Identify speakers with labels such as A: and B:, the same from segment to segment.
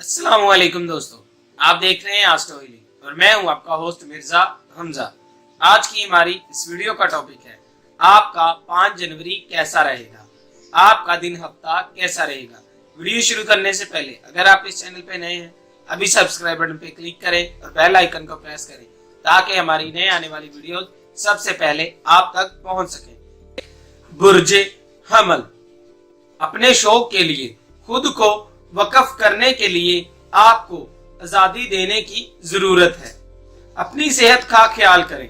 A: अस्सलाम वालेकुम दोस्तों, आप देख रहे हैं आस्ट्रोहिली और मैं हूं आपका होस्ट मिर्जा हमजा। आज की हमारी इस वीडियो का टॉपिक है आपका 5 जनवरी कैसा रहेगा, आपका दिन हफ्ता कैसा रहेगा। वीडियो शुरू करने से पहले अगर आप इस चैनल पे नए हैं अभी सब्सक्राइब बटन पे क्लिक करें और बेल आइकन को प्रेस करें ताकि हमारी नए आने वाली वीडियो सबसे पहले आप तक पहुंच सके। बुर्जे हमल, अपने शौक के लिए खुद को वक्फ करने के लिए आपको आजादी देने की जरूरत है। अपनी सेहत का ख्याल करें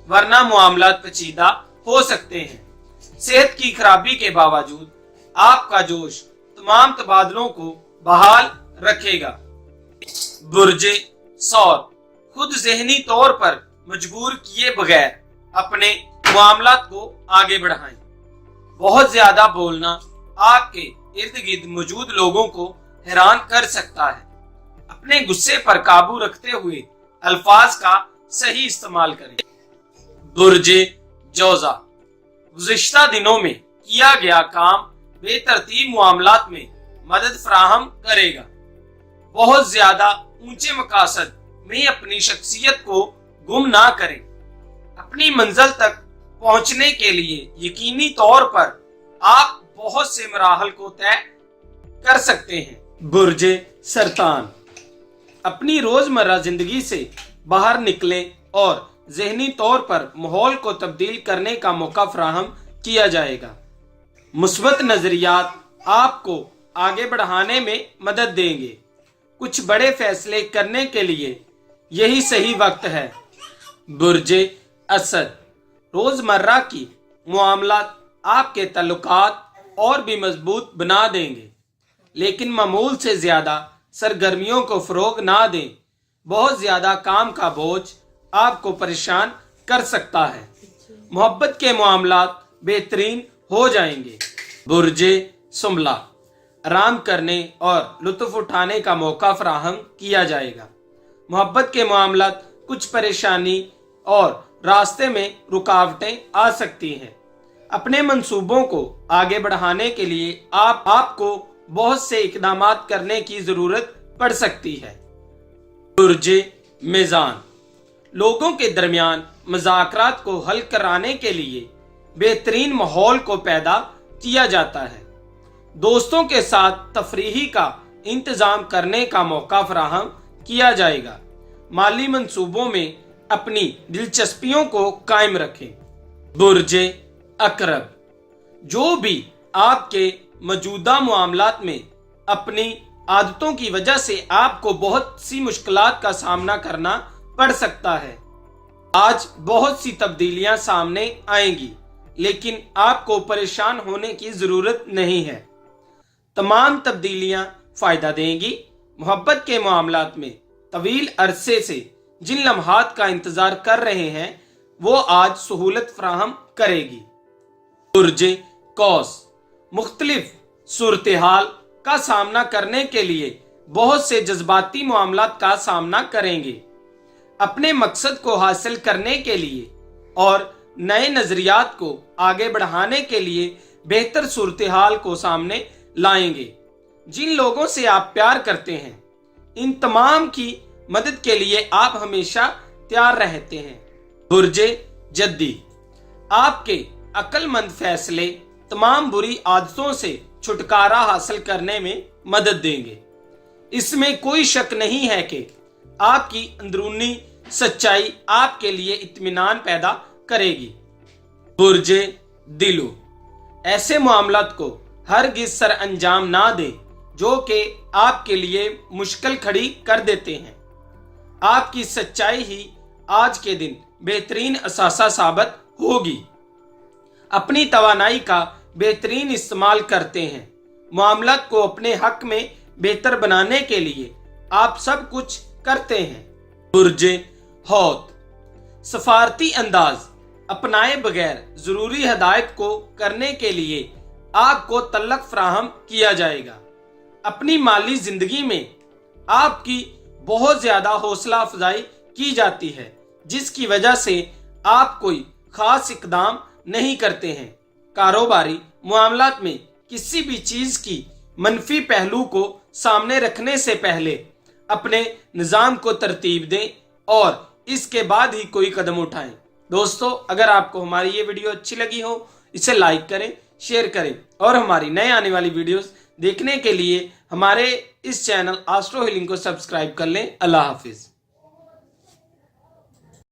A: वरना मामलात पेचीदा हो सकते हैं। सेहत की खराबी के बावजूद आपका जोश तमाम तबादलों को बहाल रखेगा। बुर्जे सौर, खुद जहनी तौर पर मजबूर किए बगैर अपने मामलात को आगे बढ़ाएं। बहुत ज्यादा बोलना आपके इर्द गिर्द मौजूद लोगों को हैरान कर सकता है। अपने गुस्से पर काबू रखते हुए अल्फाज का सही इस्तेमाल करें। बुर्जे जौजा, गुज़िश्ता दिनों में किया गया काम बेतरतीब मामलात में मदद फराहम करेगा। बहुत ज्यादा ऊंचे मकासद में अपनी शख्सियत को गुम ना करें। अपनी मंजिल तक पहुंचने के लिए यकीनी तौर पर आप बहुत से मराहल को तय कर सकते हैं। बुर्जे सरतान, अपनी रोजमर्रा जिंदगी से बाहर निकलें और जहनी तौर पर माहौल को तब्दील करने का मौका फराहम किया जाएगा। मुस्बत नजरियात आपको आगे बढ़ाने में मदद देंगे। कुछ बड़े फैसले करने के लिए यही सही वक्त है। बुर्जे असद, रोजमर्रा की मामलात आपके ताल्लुकात और भी मजबूत बना देंगे, लेकिन मामूल से ज्यादा सरगर्मियों को फरोग ना दें। बहुत ज्यादा काम का बोझ आपको परेशान कर सकता है। मोहब्बत के मामलात बेहतरीन हो जाएंगे। बुर्जे सुमला, आराम करने और लुत्फ उठाने का मौका फराहम किया जाएगा। मोहब्बत के मामलात कुछ परेशानी और रास्ते में रुकावटें आ सकती हैं। अपने मंसूबों को आगे बढ़ाने के लिए आपको बहुत से इकदामात करने की जरूरत पड़ सकती है। बुर्जे मीज़ान, लोगों के दरमियान मज़ाकरात को हल कराने के लिए बेहतरीन माहौल को पैदा किया जाता है। दोस्तों के साथ तफरीही का इंतजाम करने का मौका फराहम किया जाएगा। माली मंसूबों में अपनी दिलचस्पियों को कायम रखें। बुर्जे अकरब, जो भी आपके मौजूदा मामलात में अपनी आदतों की वजह से आपको बहुत सी मुश्किलात का सामना करना पड़ सकता है। आज बहुत सी तब्दीलियां सामने आएंगी, लेकिन आपको परेशान होने की जरूरत नहीं है। तमाम तब्दीलियां फायदा देंगी। मोहब्बत के मामलात में तवील अरसे से जिन लम्हात का इंतजार कर रहे हैं वो आज सहूलत फराहम करेगी। बुर्जे कौस, मुख्तलिफ सूरत हाल का सामना करने के लिए बहुत से जज्बाती मामलात का सामना करेंगे। अपने मकसद को हासिल करने के लिए और नए नजरियात को आगे बढ़ाने के लिए बेहतर सूरत हाल को सामने लाएंगे। जिन लोगों से आप प्यार करते हैं इन तमाम की मदद के लिए आप हमेशा तैयार रहते हैं। बुर्जे जद्दी, आपके अक्लमंद फैसले तमाम बुरी आदतों से छुटकारा हासिल करने में मदद देंगे। इसमें कोई शक नहीं है कि आपकी अंदरूनी सच्चाई आपके लिए इत्मीनान पैदा करेगी। बुर्जे दिलू, ऐसे मामलात को हरगिज सर अंजाम ना दें जो कि आपके लिए मुश्किल खड़ी कर देते हैं। आपकी सच्चाई ही आज के दिन बेहतरीन असासा साबित होगी। अपनी तवानाई का बेहतरीन इस्तेमाल करते हैं। मामलात को अपने हक में बेहतर बनाने के लिए आप सब कुछ करते हैं। बुर्जे हौत, सफारती अंदाज अपनाए बगैर जरूरी हदायत को करने के लिए आपको तल्लक फराहम किया जाएगा। अपनी माली जिंदगी में आपकी बहुत ज्यादा हौसला अफजाई की जाती है, जिसकी वजह से आप कोई खास इकदाम नहीं करते हैं। कारोबारी मामलात में किसी भी चीज की मनफी पहलू को सामने रखने से पहले अपने निज़ाम को तरतीब दें और इसके बाद ही कोई कदम उठाएं। दोस्तों, अगर आपको हमारी ये वीडियो अच्छी लगी हो, इसे लाइक करें, शेयर करें और हमारी नए आने वाली वीडियोस देखने के लिए हमारे इस चैनल एस्ट्रो हीलिंग को सब्सक्राइब कर लें। अल्लाह हाफिज।